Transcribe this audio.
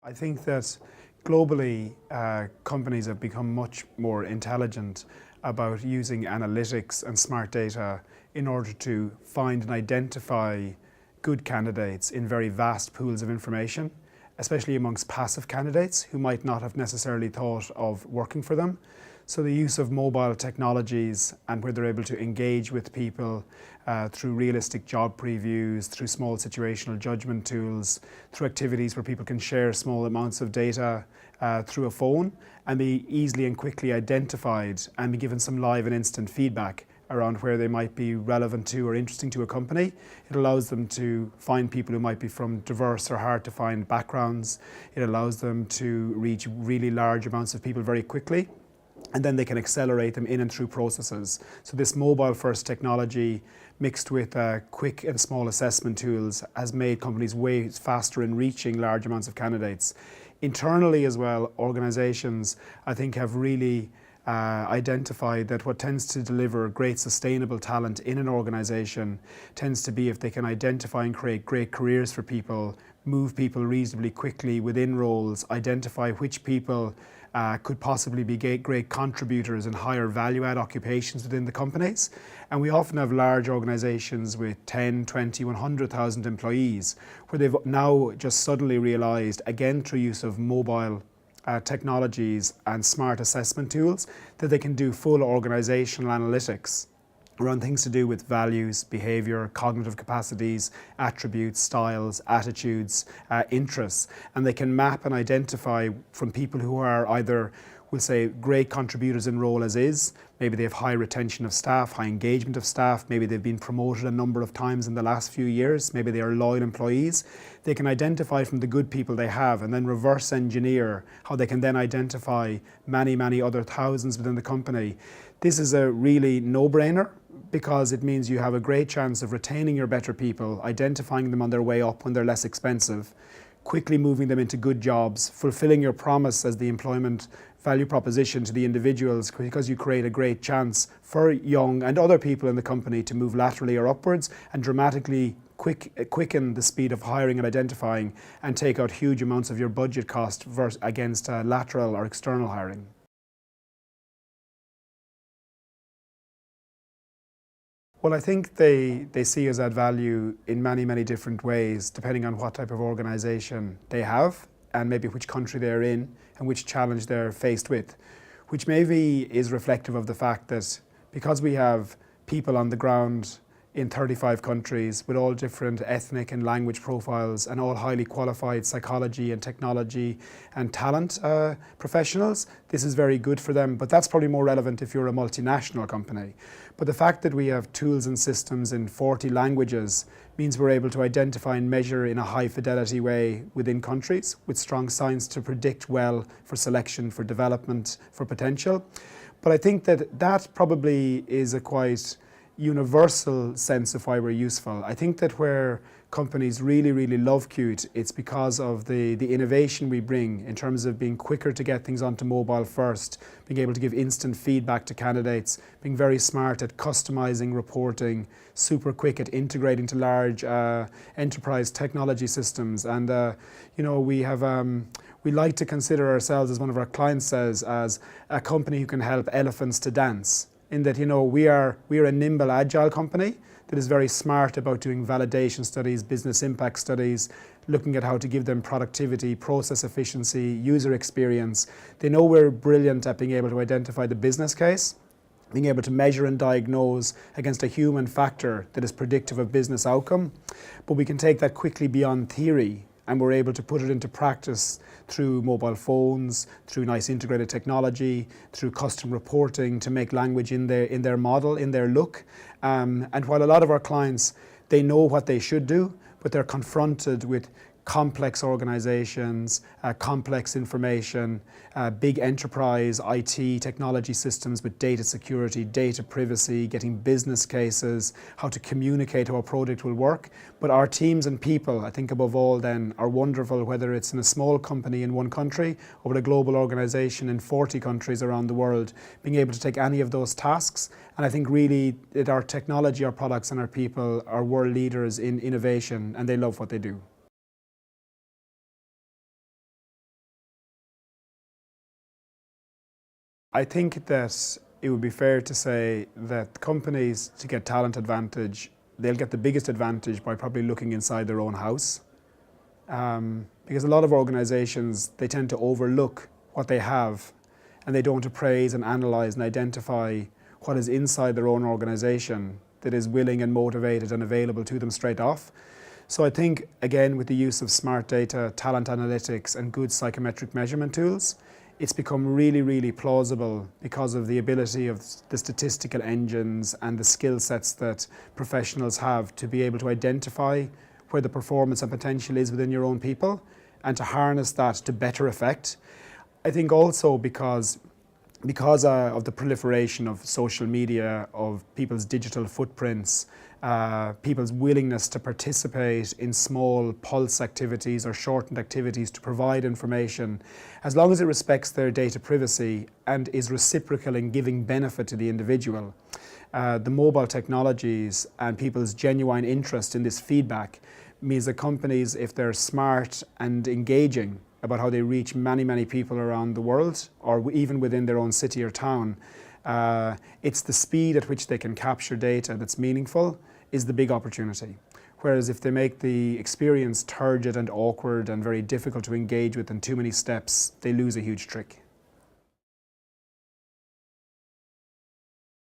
I think that globally, companies have become much more intelligent about using analytics and smart data in order to find and identify good candidates in very vast pools of information, especially amongst passive candidates who might not have necessarily thought of working for them. So the use of mobile technologies and where they're able to engage with people through realistic job previews, through small situational judgment tools, through activities where people can share small amounts of data through a phone and be easily and quickly identified and be given some live and instant feedback around where they might be relevant to or interesting to a company. It allows them to find people who might be from diverse or hard to find backgrounds. It allows them to reach really large amounts of people very quickly, and then they can accelerate them in and through processes. So this mobile-first technology mixed with quick and small assessment tools has made companies way faster in reaching large amounts of candidates. Internally as well, organizations, I think, have really identified that what tends to deliver great sustainable talent in an organization tends to be if they can identify and create great careers for people, move people reasonably quickly within roles, identify which people could possibly be great contributors in higher value-add occupations within the companies. And we often have large organizations with 10, 20, 100,000 employees where they've now just suddenly realized, again through use of mobile technologies and smart assessment tools, that they can do full organizational analytics around things to do with values, behavior, cognitive capacities, attributes, styles, attitudes, interests. And they can map and identify from people who are either, we'll say, great contributors in role as is, maybe they have high retention of staff, high engagement of staff, maybe they've been promoted a number of times in the last few years, maybe they are loyal employees. They can identify from the good people they have and then reverse engineer how they can then identify many, many other thousands within the company. This is a really no-brainer, because it means you have a great chance of retaining your better people, identifying them on their way up when they're less expensive, quickly moving them into good jobs, fulfilling your promise as the employment value proposition to the individuals, because you create a great chance for young and other people in the company to move laterally or upwards and dramatically quicken the speed of hiring and identifying and take out huge amounts of your budget cost against lateral or external hiring. Well, I think they see us add value in many, many different ways, depending on what type of organization they have and maybe which country they're in and which challenge they're faced with, which maybe is reflective of the fact that because we have people on the ground in 35 countries with all different ethnic and language profiles and all highly qualified psychology and technology and talent professionals, this is very good for them, but that's probably more relevant if you're a multinational company. But the fact that we have tools and systems in 40 languages means we're able to identify and measure in a high fidelity way within countries with strong science to predict well for selection, for development, for potential. But I think that probably is a quite universal sense of why we're useful. I think that where companies really, really love Qt, it's because of the innovation we bring in terms of being quicker to get things onto mobile first, being able to give instant feedback to candidates, being very smart at customizing reporting, super quick at integrating to large enterprise technology systems. And we like to consider ourselves, as one of our clients says, as a company who can help elephants to dance. In that, we are a nimble, agile company that is very smart about doing validation studies, business impact studies, looking at how to give them productivity, process efficiency, user experience. They know we're brilliant at being able to identify the business case, being able to measure and diagnose against a human factor that is predictive of business outcome. But we can take that quickly beyond theory, and we're able to put it into practice through mobile phones, through nice integrated technology, through custom reporting to make language in their model, in their look. And while a lot of our clients, they know what they should do, but they're confronted with complex organizations, complex information, big enterprise IT technology systems with data security, data privacy, getting business cases, how to communicate how a product will work. But our teams and people, I think above all then, are wonderful, whether it's in a small company in one country or with a global organization in 40 countries around the world, being able to take any of those tasks. And I think really that our technology, our products and our people are world leaders in innovation, and they love what they do. I think that it would be fair to say that companies, to get talent advantage, they'll get the biggest advantage by probably looking inside their own house. Because a lot of organizations, they tend to overlook what they have and they don't appraise and analyze and identify what is inside their own organization that is willing and motivated and available to them straight off. So I think, again, with the use of smart data, talent analytics and good psychometric measurement tools, it's become really, really plausible because of the ability of the statistical engines and the skill sets that professionals have to be able to identify where the performance and potential is within your own people and to harness that to better effect. I think also because of the proliferation of social media, of people's digital footprints, people's willingness to participate in small pulse activities or shortened activities to provide information, as long as it respects their data privacy and is reciprocal in giving benefit to the individual. The mobile technologies and people's genuine interest in this feedback means that companies, if they're smart and engaging about how they reach many, many people around the world or even within their own city or town, it's the speed at which they can capture data that's meaningful is the big opportunity. Whereas if they make the experience turgid and awkward and very difficult to engage with in too many steps, they lose a huge trick.